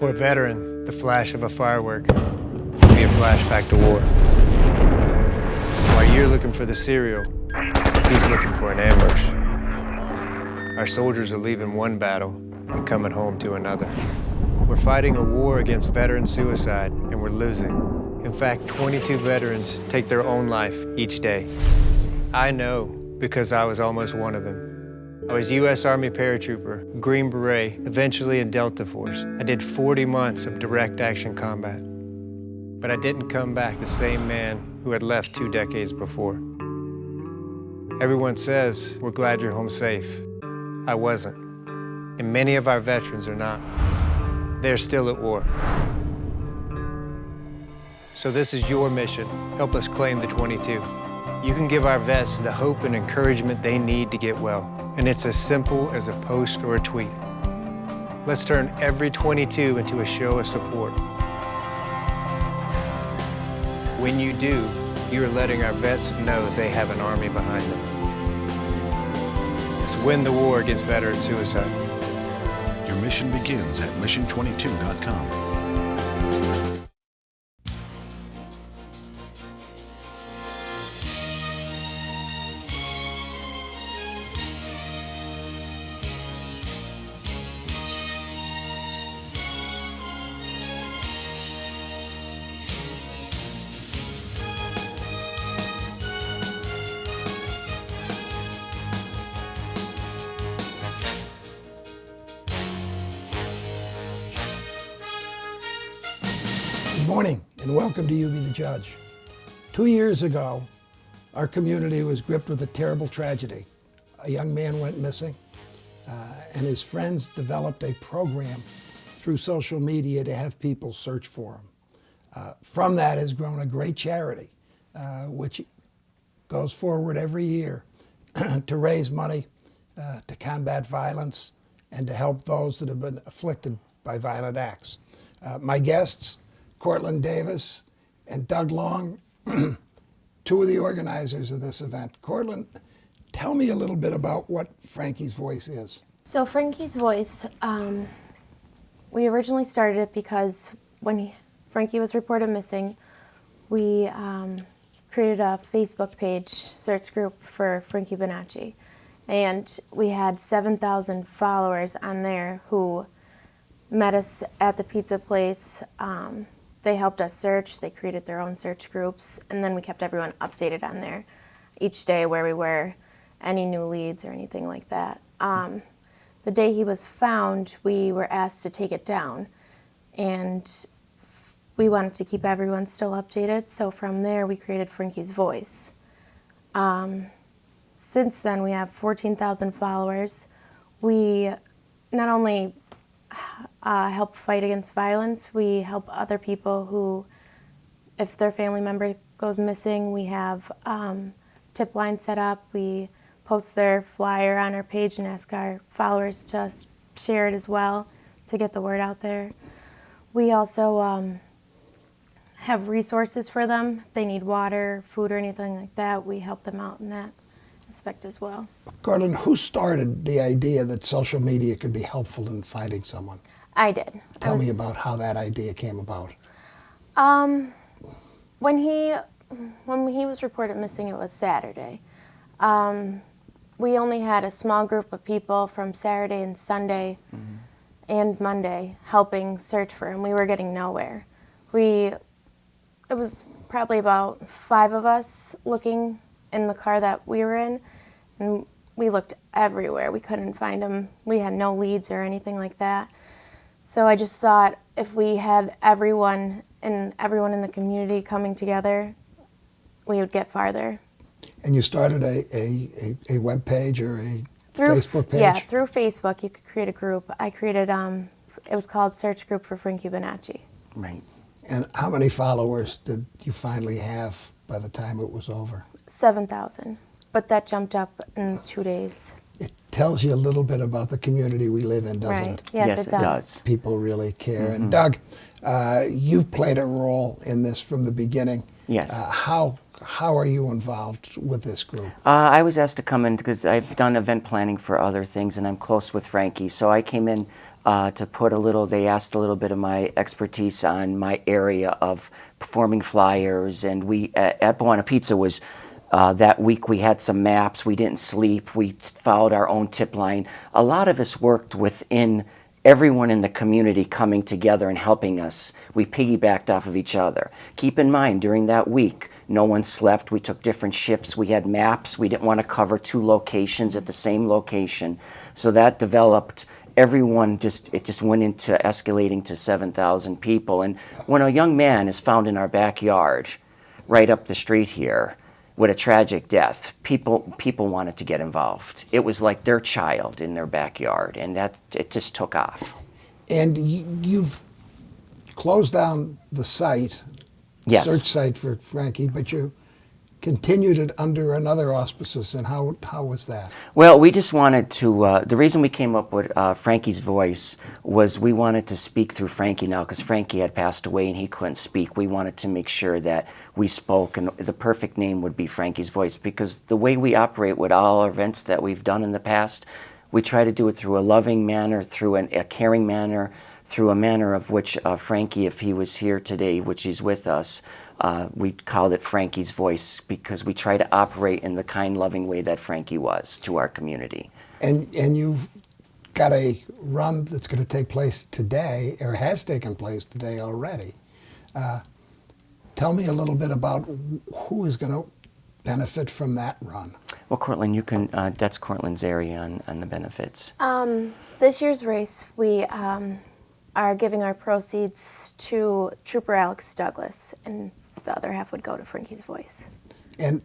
For a veteran, the flash of a firework can be a flashback to war. While you're looking for the cereal, he's looking for an ambush. Our soldiers are leaving one battle and coming home to another. We're fighting a war against veteran suicide, and we're losing. In fact, 22 veterans take their own life each day. I know because I was almost one of them. I was U.S. Army paratrooper, Green Beret, eventually in Delta Force. I did 40 months of direct action combat. But I didn't come back the same man who had left 2 decades before. Everyone says we're glad you're home safe. I wasn't. And many of our veterans are not. They're still at war. So this is your mission. Help us claim the 22. You can give our vets the hope and encouragement they need to get well. And it's as simple as a post or a tweet. Let's turn every 22 into a show of support. When you do, you're letting our vets know they have an army behind them. Let's win the war against veteran suicide. Your mission begins at mission22.com. Good morning and welcome to You Be the Judge. 2 years ago, our community was gripped with a terrible tragedy. A young man went missing and his friends developed a program through social media to have people search for him. From that has grown a great charity which goes forward every year to raise money to combat violence and to help those that have been afflicted by violent acts. My guests, Cortland Davis and Doug Long, two of the organizers of this event. Cortland, tell me a little bit about what Frankie's Voice is. So Frankie's Voice, we originally started it because when Frankie was reported missing, we created a Facebook page search group for Frankie Bonacci. And we had 7,000 followers on there who met us at the pizza place. They helped us search, they created their own search groups, and then we kept everyone updated on there each day where we were, any new leads or anything like that. The day he was found, we were asked to take it down, and we wanted to keep everyone still updated, so from there we created Frankie's Voice. Since then we have 14,000 followers. We not only help fight against violence, we help other people who, if their family member goes missing, we have tip line set up. We post their flyer on our page and ask our followers to share it as well to get the word out there. We also have resources for them. If they need water, food, or anything like that, we help them out in that aspect as well. Cortland, who started the idea that social media could be helpful in finding someone? I did. Tell me about how that idea came about. When he was reported missing, it was Saturday. We only had a small group of people from Saturday and Sunday and Monday helping search for him. We were getting nowhere. It was probably about 5 of us looking in the car that we were in, and we looked everywhere. We couldn't find him. We had no leads or anything like that. So I just thought if we had everyone in the community coming together, we would get farther. And you started a web page or a Facebook page? Yeah, through Facebook you could create a group. I created, it was called Search Group for Frankie Bonacci. Right. And how many followers did you finally have by the time it was over? 7,000, but that jumped up in 2 days. It tells you a little bit about the community we live in, doesn't Right. it? Yes, it does. People really care. And Doug, you've played a role in this from the beginning. Yes. How are you involved with this group? I was asked to come in because I've done event planning for other things and I'm close with Frankie. So I came in to put a little, they asked a little bit of my expertise on my area of performing flyers. And we, at Buona Pizza was, that week we had some maps, we didn't sleep, we followed our own tip line. A lot of us worked within everyone in the community coming together and helping us. We piggybacked off of each other. Keep in mind, during that week, no one slept. We took different shifts. We had maps. We didn't want to cover 2 locations at the same location. So that developed, everyone it just went into escalating to 7,000 people. And when a young man is found in our backyard, right up the street here, with a tragic death, people wanted to get involved. It was like their child in their backyard, and it just took off. And you've closed down the site, Yes. search site for Frankie, but you continued it under another auspices, and how was that? Well, we just wanted to, the reason we came up with Frankie's Voice was we wanted to speak through Frankie now, because Frankie had passed away and he couldn't speak. We wanted to make sure that we spoke, and the perfect name would be Frankie's Voice, because the way we operate with all our events that we've done in the past, we try to do it through a loving manner, through a caring manner, through a manner of which Frankie, if he was here today, which he's with us, we called it Frankie's Voice, because we try to operate in the kind, loving way that Frankie was to our community. And you've got a run that's going to take place today, or has taken place today already. Tell me a little bit about who is going to benefit from that run. Well, Cortland, you can, that's Cortland's area on the benefits. This year's race, we are giving our proceeds to Trooper Alex Douglas, and the other half would go to Frankie's Voice. And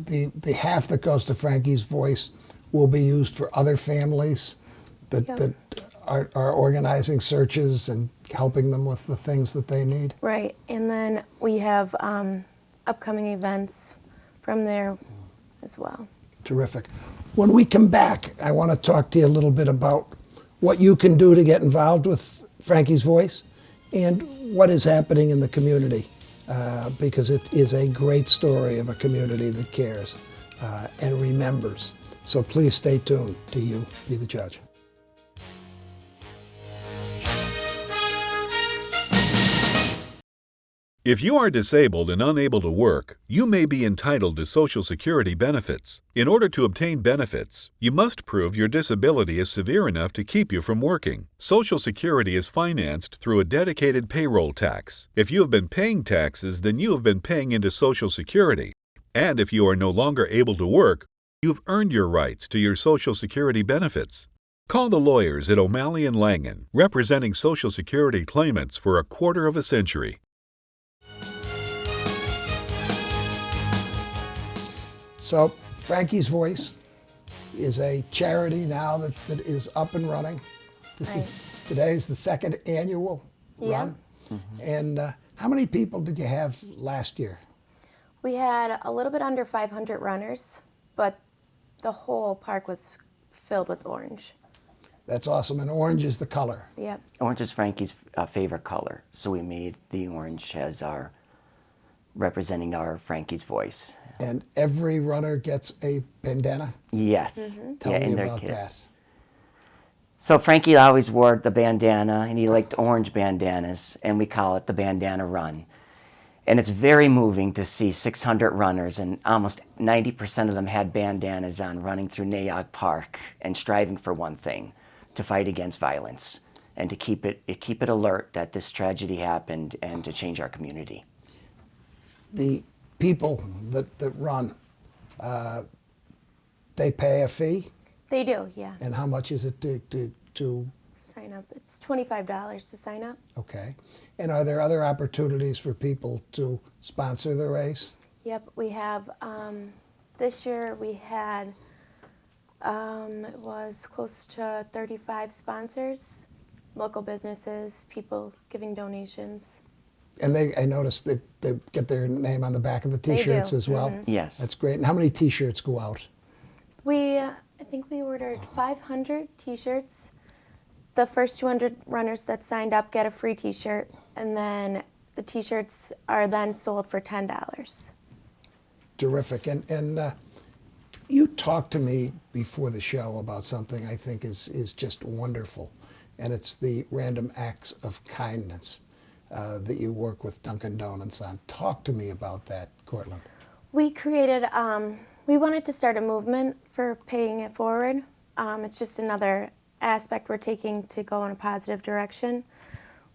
the half that goes to Frankie's Voice will be used for other families that, Yep. that are organizing searches and helping them with the things that they need. Right, and then we have upcoming events from there as well. Terrific. When we come back, I want to talk to you a little bit about what you can do to get involved with Frankie's Voice and what is happening in the community, because it is a great story of a community that cares and remembers. So please stay tuned to You Be the Judge. If you are disabled and unable to work, you may be entitled to Social Security benefits. In order to obtain benefits, you must prove your disability is severe enough to keep you from working. Social Security is financed through a dedicated payroll tax. If you have been paying taxes, then you have been paying into Social Security. And if you are no longer able to work, you've earned your rights to your Social Security benefits. Call the lawyers at O'Malley & Langen, representing Social Security claimants for a quarter of a century. So Frankie's Voice is a charity now that is up and running. Today is the second annual run. Mm-hmm. And how many people did you have last year? We had a little bit under 500 runners, but the whole park was filled with orange. That's awesome. And orange is the color. Yep. Orange is Frankie's favorite color, so we made the orange as our representing our Frankie's Voice. And every runner gets a bandana? Yes. Mm-hmm. Tell Yeah, me in their about kit. that. So Frankie always wore the bandana, and he liked orange bandanas, and we call it the Bandana Run. And it's very moving to see 600 runners, and almost 90% of them had bandanas on, running through Nayog Park and striving for one thing, to fight against violence and to keep it alert that this tragedy happened and to change our community. The people that run, they pay a fee? They do, yeah. And how much is it to Sign up. It's $25 to sign up. okay. And are there other opportunities for people to sponsor the race? Yep, we have, this year we had, it was close to 35 sponsors, local businesses, people giving donations. And I noticed that they get their name on the back of the They do. T-shirts as well. Mhm. Yes. That's great. And how many T-shirts go out? I think we ordered 500 t-shirts. The first 200 runners that signed up get a free t-shirt, and then the t-shirts are then sold for $10. Terrific. And you talked to me before the show about something I think is just wonderful. and it's the Random Acts of Kindness that you work with Dunkin' Donuts on. Talk to me about that, Cortland. We created, we wanted to start a movement for paying it forward. It's just another aspect we're taking to go in a positive direction.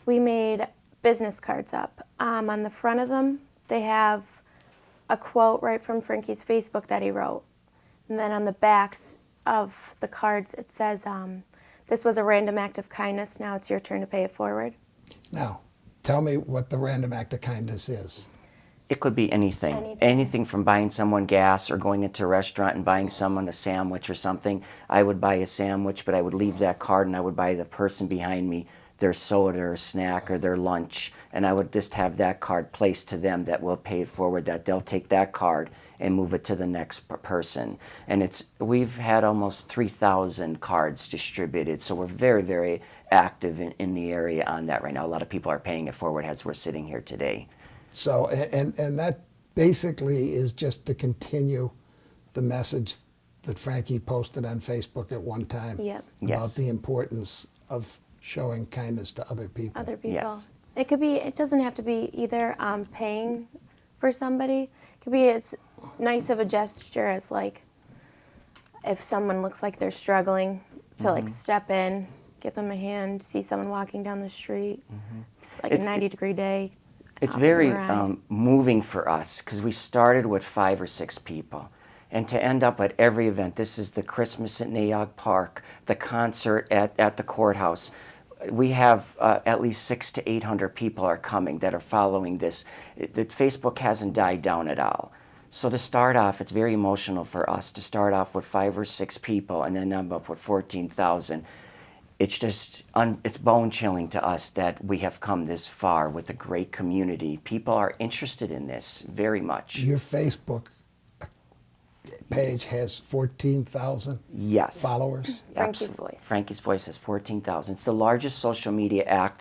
We made business cards up. On the front of them, they have a quote right from Frankie's Facebook that he wrote. And then on the backs of the cards, it says, this was a random act of kindness, now it's your turn to pay it forward. Now, tell me what the Random Act of Kindness is. It could be anything. Anything from buying someone gas or going into a restaurant and buying someone a sandwich or something. I would buy a sandwich, but I would leave that card and I would buy the person behind me their soda or snack or their lunch. And I would just have that card placed to them that will pay it forward, that they'll take that card and move it to the next person. And we've had almost 3,000 cards distributed, so we're very, very active in the area on that right now. A lot of people are paying it forward as we're sitting here today. So, and that basically is just to continue the message that Frankie posted on Facebook at one time Yep. about Yes. the importance of showing kindness to other people. Other people. Yes. It could be, it doesn't have to be either paying for somebody. It could be it's nice of a gesture as like if someone looks like they're struggling to like step in, give them a hand, see someone walking down the street. It's like a 90-degree day. It's out very in the ride. moving for us because we started with 5 or 6 people. And to end up at every event, this is the Christmas at Nayog Park, the concert at the courthouse. We have at least 600 to 800 people are coming that are following this. Facebook hasn't died down at all. So to start off, it's very emotional for us to start off with 5 or 6 people and then end up with 14,000. It's just, it's bone chilling to us that we have come this far with a great community. People are interested in this very much. Your Facebook page has 14,000 Yes. followers. Frankie's Voice. Frankie's Voice has 14,000. It's the largest social media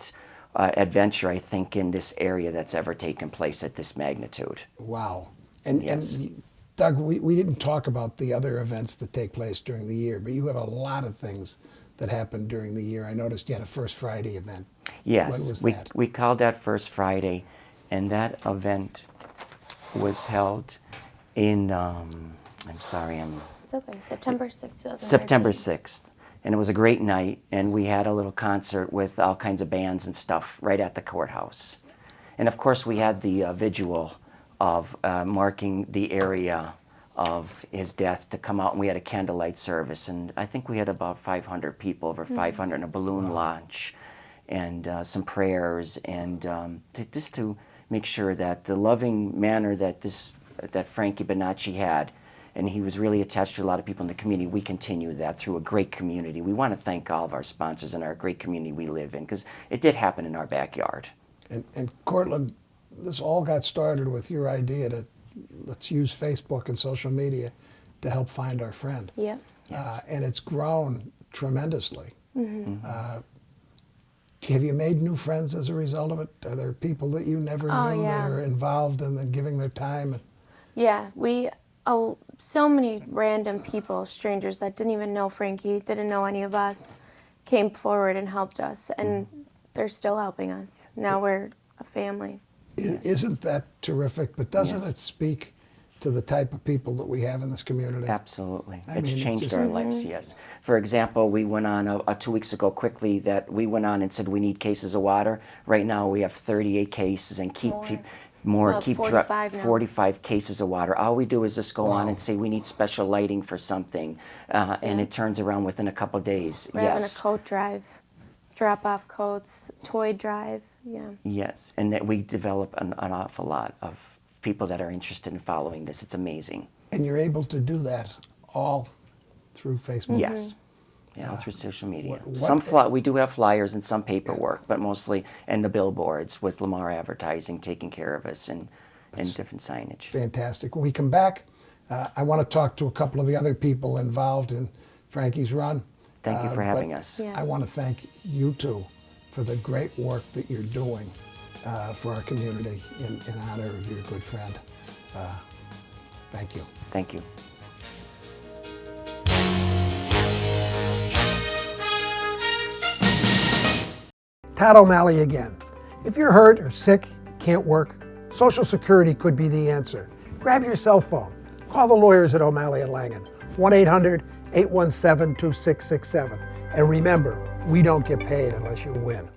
adventure, I think, in this area that's ever taken place at this magnitude. Wow. And, Yes. and Doug, we didn't talk about the other events that take place during the year, but you have a lot of things that happen during the year. I noticed you had a First Friday event. Yes, When was we, that? we called that First Friday, and that event was held in, It's okay. September 6th, 2013. September 6th. And it was a great night, and we had a little concert with all kinds of bands and stuff right at the courthouse. And of course, we had the vigil of marking the area of his death to come out, and we had a candlelight service, and I think we had about 500 people, over 500, and a balloon launch, and some prayers, and just to make sure that the loving manner that that Frankie Bonacci had, and he was really attached to a lot of people in the community, we continue that through a great community. We want to thank all of our sponsors and our great community we live in, because it did happen in our backyard. And Cortland, this all got started with your idea to let's use Facebook and social media to help find our friend. Yep. Yes. And it's grown tremendously. Mm-hmm. Have you made new friends as a result of it? Are there people that you never knew yeah. that are involved and then giving their time? Yeah, so many random people, strangers that didn't even know Frankie, didn't know any of us, came forward and helped us, and they're still helping us. Now we're a family. Isn't that terrific? But doesn't Yes. it speak to the type of people that we have in this community? Absolutely. I It's mean, it changed just- our lives, yes. For example, we went on 2 weeks ago quickly that we went on and said we need cases of water. Right now we have 38 cases and keep more. Well, Keep 45 now. 45 cases of water. All we do is just go on Wow. and say we need special lighting for something, and it turns around within a couple of days. We're having a Yes. coat drive, drop off coats, toy drive. Yeah. Yes, and that we develop an awful lot of people that are interested in following this. It's amazing. And you're able to do that all through Facebook? Yes. Yeah, all through social media. what- We do have flyers and some paperwork, but mostly, and the billboards with Lamar Advertising taking care of us and different signage. Fantastic. When we come back, I want to talk to a couple of the other people involved in Frankie's Run. Thank you for but having us. Yeah. I want to thank you two for the great work that you're doing for our community in honor of your good friend. Thank you. Thank you. Todd O'Malley again. If you're hurt or sick, can't work, Social Security could be the answer. Grab your cell phone. Call the lawyers at O'Malley & Langen, 1-800-817-2667. And remember, we don't get paid unless you win.